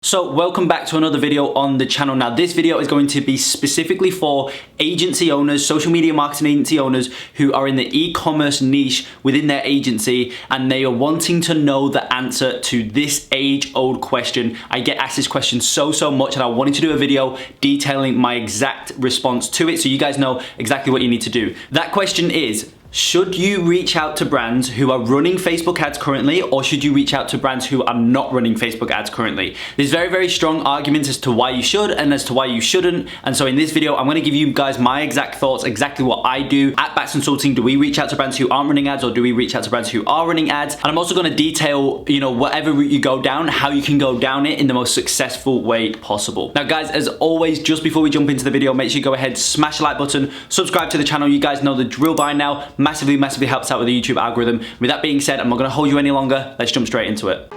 So welcome back to another video on the channel. Now this video is going to be specifically for agency owners, social media marketing agency owners who are in the e-commerce niche within their agency and they are wanting to know the answer to this age-old question. I get asked this question so much and I wanted to do a video detailing my exact response to it so you guys know exactly what you need to do. That question is, should you reach out to brands who are running Facebook ads currently, or should you reach out to brands who are not running Facebook ads currently? There's very strong arguments as to why you should and as to why you shouldn't. And so in this video, I'm gonna give you guys my exact thoughts, exactly what I do at Bax Consulting. Do we reach out to brands who aren't running ads, or do we reach out to brands who are running ads? And I'm also gonna detail, whatever route you go down, how you can go down it in the most successful way possible. Now guys, as always, just before we jump into the video, make sure you go ahead, smash the like button, subscribe to the channel. You guys know the drill by now. Massively helps out with the YouTube algorithm. With that being said, I'm not gonna hold you any longer. Let's jump straight into it.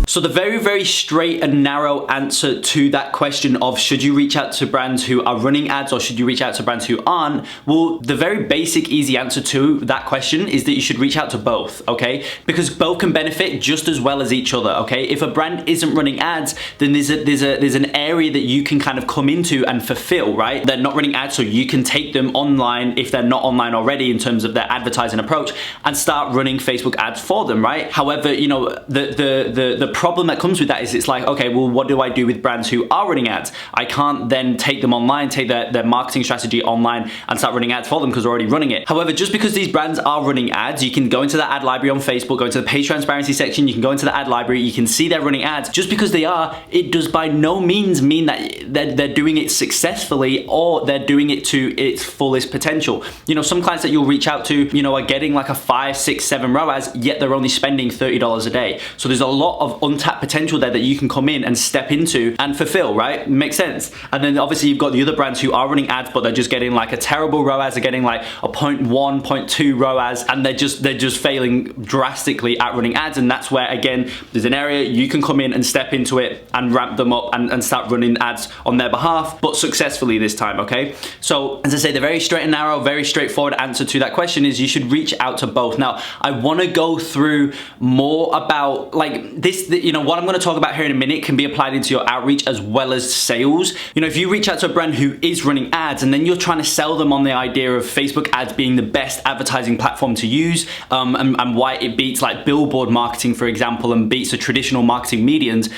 So the very straight and narrow answer to that question of should you reach out to brands who are running ads or should you reach out to brands who aren't, well, the very basic easy answer to that question is that you should reach out to both, okay? Because both can benefit just as well as each other, okay? If a brand isn't running ads, then there's an area that you can kind of come into and fulfill, right? They're not running ads, so you can take them online if they're not online already in terms of their advertising approach and start running Facebook ads for them, right? However, the problem that comes with that is it's like, okay, well, what do I do with brands who are running ads? I can't then take them online, take their marketing strategy online and start running ads for them because they're already running it. However, just because these brands are running ads, you can go into the ad library on Facebook, go into the page transparency section, you can go into the ad library, you can see they're running ads. Just because they are, it does by no means mean that they're doing it successfully or they're doing it to its fullest potential. Some clients that you'll reach out to, are getting like a 5, 6, 7 ROAS, yet they're only spending $30 a day. So there's a lot of untapped potential there that you can come in and step into and fulfill, right? Makes sense. And then obviously you've got the other brands who are running ads, but they're just getting like a terrible ROAS, they're getting like a 0.1, 0.2 ROAS, and they're just failing drastically at running ads. And that's where, again, there's an area you can come in and step into it and ramp them up and start running ads on their behalf, but successfully this time, okay? So as I say, the very straight and narrow, very straightforward answer to that question is you should reach out to both. Now, I wanna go through more about like this, what I'm going to talk about here in a minute can be applied into your outreach as well as sales. If you reach out to a brand who is running ads and then you're trying to sell them on the idea of Facebook ads being the best advertising platform to use and why it beats like billboard marketing, for example, and beats the traditional marketing medians,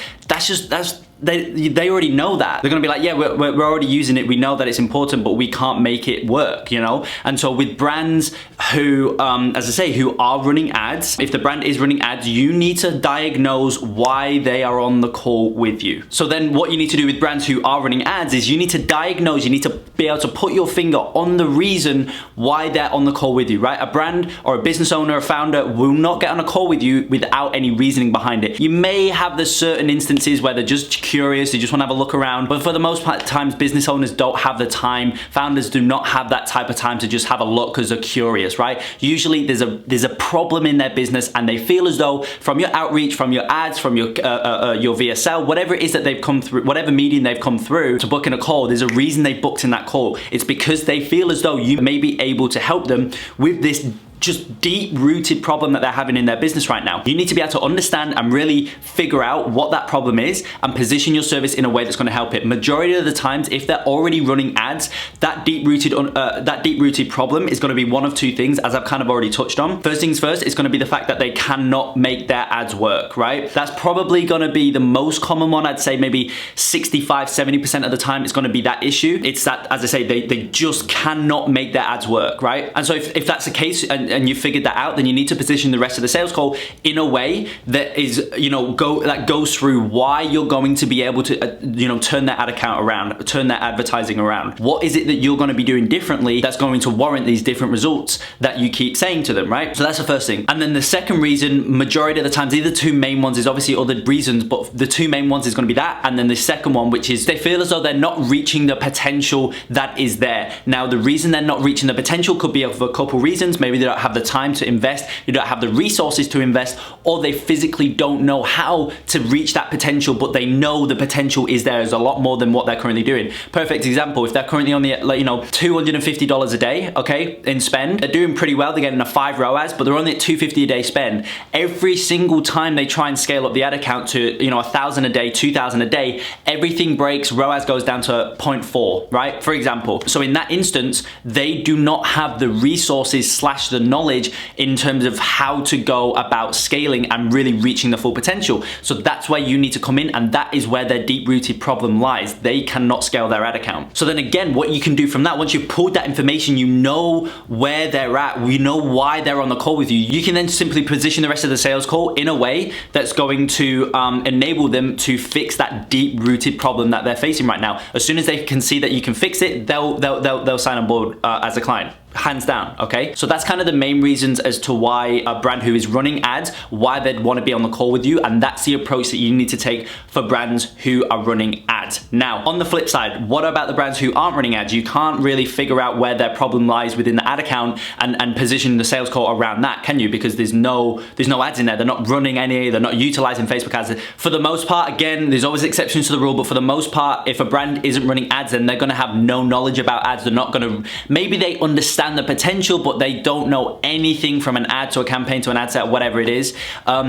they already know that. They're gonna be like, yeah, we're already using it. We know that it's important, but we can't make it work, And so with brands who, as I say, who are running ads, if the brand is running ads, you need to diagnose why they are on the call with you. So then what you need to do with brands who are running ads is you need to diagnose, you need to be able to put your finger on the reason why they're on the call with you, right? A brand or a business owner, a founder will not get on a call with you without any reasoning behind it. You may have the certain instances where they're just curious, they just want to have a look around, but for the most part times business owners don't have the time, founders do not have that type of time to just have a look because they're curious, right? Usually there's a problem in their business and they feel as though from your outreach, from your ads, from your VSL, whatever it is that they've come through, whatever medium they've come through to book in a call, there's a reason they booked in that call. It's because they feel as though you may be able to help them with this just deep-rooted problem that they're having in their business right now. You need to be able to understand and really figure out what that problem is and position your service in a way that's gonna help it. Majority of the times, if they're already running ads, that deep-rooted problem is gonna be one of two things, as I've kind of already touched on. First things first, it's gonna be the fact that they cannot make their ads work, right? That's probably gonna be the most common one. I'd say maybe 65, 70% of the time it's gonna be that issue. It's that, as I say, they just cannot make their ads work, right? And so if that's the case, and you figured that out, then you need to position the rest of the sales call in a way that is, that goes through why you're going to be able to, turn that ad account around, turn that advertising around. What is it that you're going to be doing differently that's going to warrant these different results that you keep saying to them, right? So that's the first thing. And then the second reason, majority of the times, the two main ones is obviously other reasons, but the two main ones is going to be that. And then the second one, which is they feel as though they're not reaching the potential that is there. Now, the reason they're not reaching the potential could be of a couple reasons. Maybe they don't have the time to invest, they don't have the resources to invest, or they physically don't know how to reach that potential, but they know the potential is there is a lot more than what they're currently doing. Perfect example, if they're currently only at, like, you know, $250 a day, okay, in spend, they're doing pretty well, they're getting a 5 ROAS, but they're only at $250 a day spend. Every single time they try and scale up the ad account to, you know, 1,000 a day, 2,000 a day, everything breaks, ROAS goes down to 0.4, right? For example. So in that instance, they do not have the resources / the knowledge in terms of how to go about scaling and really reaching the full potential. So that's where you need to come in, and that is where their deep-rooted problem lies. They cannot scale their ad account. So then again, what you can do from that, once you've pulled that information, you know where they're at, you know why they're on the call with you, you can then simply position the rest of the sales call in a way that's going to enable them to fix that deep-rooted problem that they're facing right now. As soon as they can see that you can fix it, they'll sign on board as a client. Hands down, okay? So that's kind of the main reasons as to why a brand who is running ads, why they'd want to be on the call with you, and that's the approach that you need to take for brands who are running ads. Now, on the flip side, what about the brands who aren't running ads? You can't really figure out where their problem lies within the ad account and position the sales call around that, can you? Because there's no ads in there. They're not running any, they're not utilizing Facebook ads. For the most part, again, there's always exceptions to the rule, but for the most part, if a brand isn't running ads, then they're gonna have no knowledge about ads. They're not gonna, maybe they understand the potential, but they don't know anything from an ad to a campaign to an ad set, whatever it is.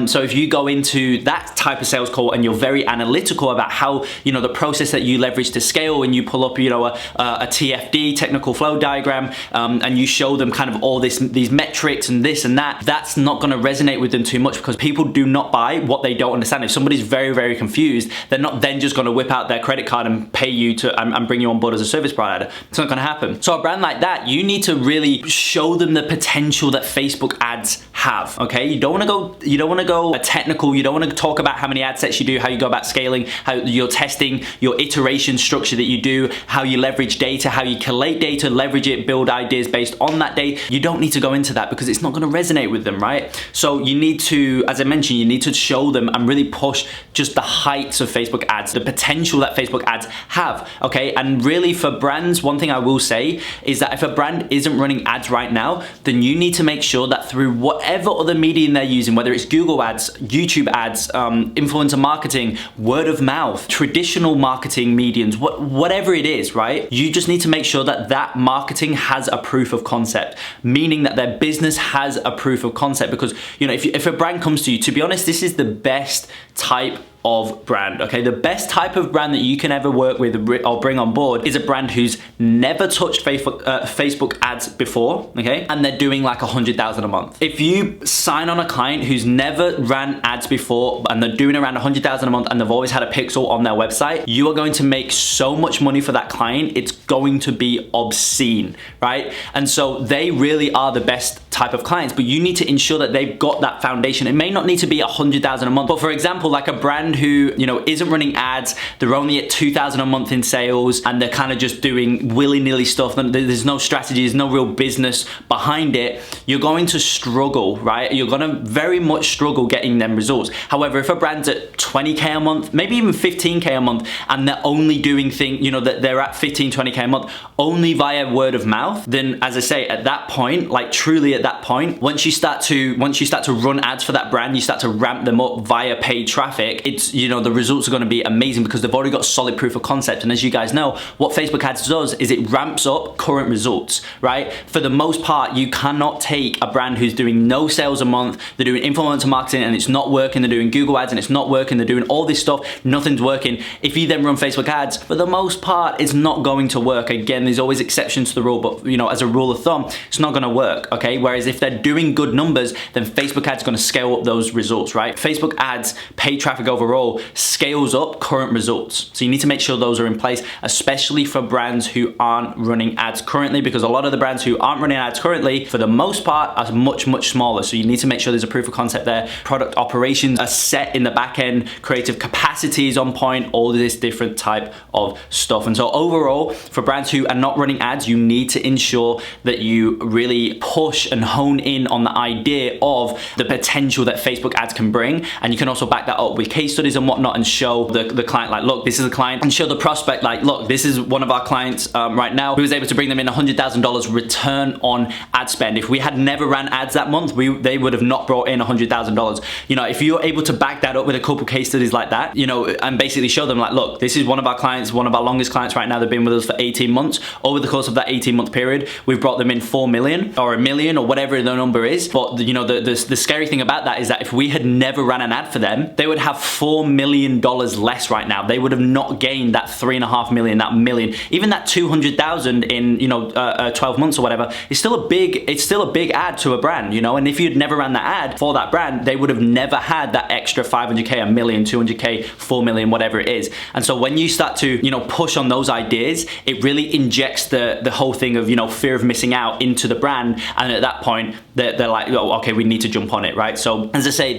So if you go into that type of sales call and you're very analytical about how, you know, the process that you leverage to scale, and you pull up, you know, a TFD, technical flow diagram, and you show them kind of all these metrics and this and that, that's not going to resonate with them too much, because people do not buy what they don't understand. If somebody's very, very confused, they're not then just going to whip out their credit card and pay you to and bring you on board as a service provider. It's not going to happen. So a brand like that, you need to really show them the potential that Facebook ads have, okay? You don't want to go technical, you don't want to talk about how many ad sets you do, how you go about scaling, how you're testing, your iteration structure that you do, how you leverage data, how you collate data, leverage it, build ideas based on that data. You don't need to go into that because it's not going to resonate with them, right? So you need to, as I mentioned, you need to show them and really push just the heights of Facebook ads, the potential that Facebook ads have, okay? And really for brands, one thing I will say is that if a brand isn't running ads right now, then you need to make sure that through whatever other medium they're using, whether it's Google ads, YouTube ads, influencer marketing, word of mouth, traditional marketing mediums, whatever it is, right? You just need to make sure that that marketing has a proof of concept, meaning that their business has a proof of concept. Because, you know, if a brand comes to you, to be honest, this is the best type of brand, okay? The best type of brand that you can ever work with or bring on board is a brand who's never touched Facebook ads before, okay? And they're doing like 100,000 a month. If you sign on a client who's never ran ads before and they're doing around 100,000 a month and they've always had a pixel on their website, you are going to make so much money for that client. It's going to be obscene, right? And so they really are the best type of clients, but you need to ensure that they've got that foundation. It may not need to be 100,000 a month, but for example, like a brand who, you know, isn't running ads, they're only at 2,000 a month in sales, and they're kind of just doing willy-nilly stuff. There's no strategy, there's no real business behind it. You're going to struggle, right? You're going to very much struggle getting them results. However, if a brand's at 20K a month, maybe even 15K a month, and they're only doing things, you know, that they're at 15, 20K a month, only via word of mouth, then as I say, at that point, like truly at that point, once you start to run ads for that brand, you start to ramp them up via paid traffic, it's, you know, the results are going to be amazing because they've already got solid proof of concept. And as you guys know, what Facebook ads does is it ramps up current results, right? For the most part, you cannot take a brand who's doing no sales a month, they're doing influencer marketing and it's not working, they're doing Google ads and it's not working, they're doing all this stuff, nothing's working. If you then run Facebook ads, for the most part, it's not going to work. Again, there's always exceptions to the rule, but you know, as a rule of thumb, it's not going to work, okay? Whereas if they're doing good numbers, then Facebook ads are going to scale up those results, right? Facebook ads, paid traffic overall, scales up current results. So you need to make sure those are in place, especially for brands who aren't running ads currently, because a lot of the brands who aren't running ads currently, for the most part, are much, much smaller. So you need to make sure there's a proof of concept there. Product operations are set in the back end, creative capacity is on point, all this different type of stuff. And so overall, for brands who are not running ads, you need to ensure that you really push and hone in on the idea of the potential that Facebook ads can bring. And you can also back that up with case studies studies and whatnot and show the client, like, look, this is a client, and show the prospect, like, look, this is one of our clients right now who was able to bring them in $100,000 return on ad spend. If we had never ran ads that month, they would have not brought in $100,000. You know, if you're able to back that up with a couple case studies like that, you know, and basically show them, like, look, this is one of our clients, one of our longest clients right now. They've been with us for 18 months. Over the course of that 18-month period, we've brought them in 4 million or a million or whatever the number is. But you know, the scary thing about that is that if we had never ran an ad for them, they would have $4 million less right now. They would have not gained that 3.5 million, that million, even that 200,000 in, you know, 12 months or whatever. It's still a big ad to a brand, you know. And if you'd never ran that ad for that brand, they would have never had that extra 500K, a million, 200K, 4 million, whatever it is. And so when you start to, you know, push on those ideas, it really injects the whole thing of, you know, fear of missing out into the brand. And at that point, they're like, oh, okay, we need to jump on it, right? So as I say,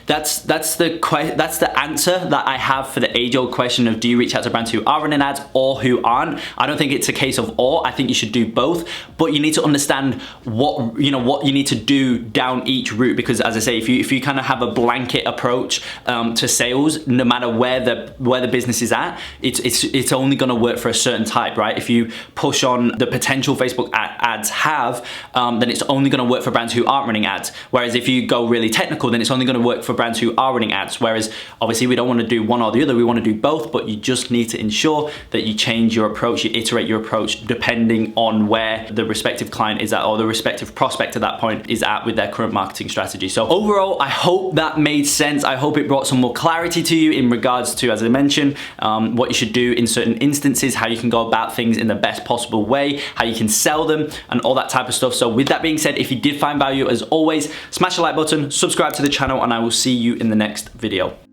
that's the answer that I have for the age-old question of, do you reach out to brands who are running ads or who aren't? I don't think it's a case of or. I think you should do both, but you need to understand what you need to do down each route, because as I say, if you kind of have a blanket approach to sales, no matter where the business is at, it's only going to work for a certain type, right? If you push on the potential Facebook ads have, then it's only going to work for brands who aren't running ads. Whereas if you go really technical, then it's only going to work for brands who are running ads. Whereas obviously we don't want to do one or the other, we want to do both, but you just need to ensure that you change your approach, you iterate your approach depending on where the respective client is at, or the respective prospect at that point is at with their current marketing strategy. So overall, I hope that made sense. I hope it brought some more clarity to you in regards to, as I mentioned, what you should do in certain instances, how you can go about things in the best possible way, how you can sell them, and all that type of stuff. So with that being said, if you did find value, as always, smash the like button, subscribe to the channel, and I will see you in the next video.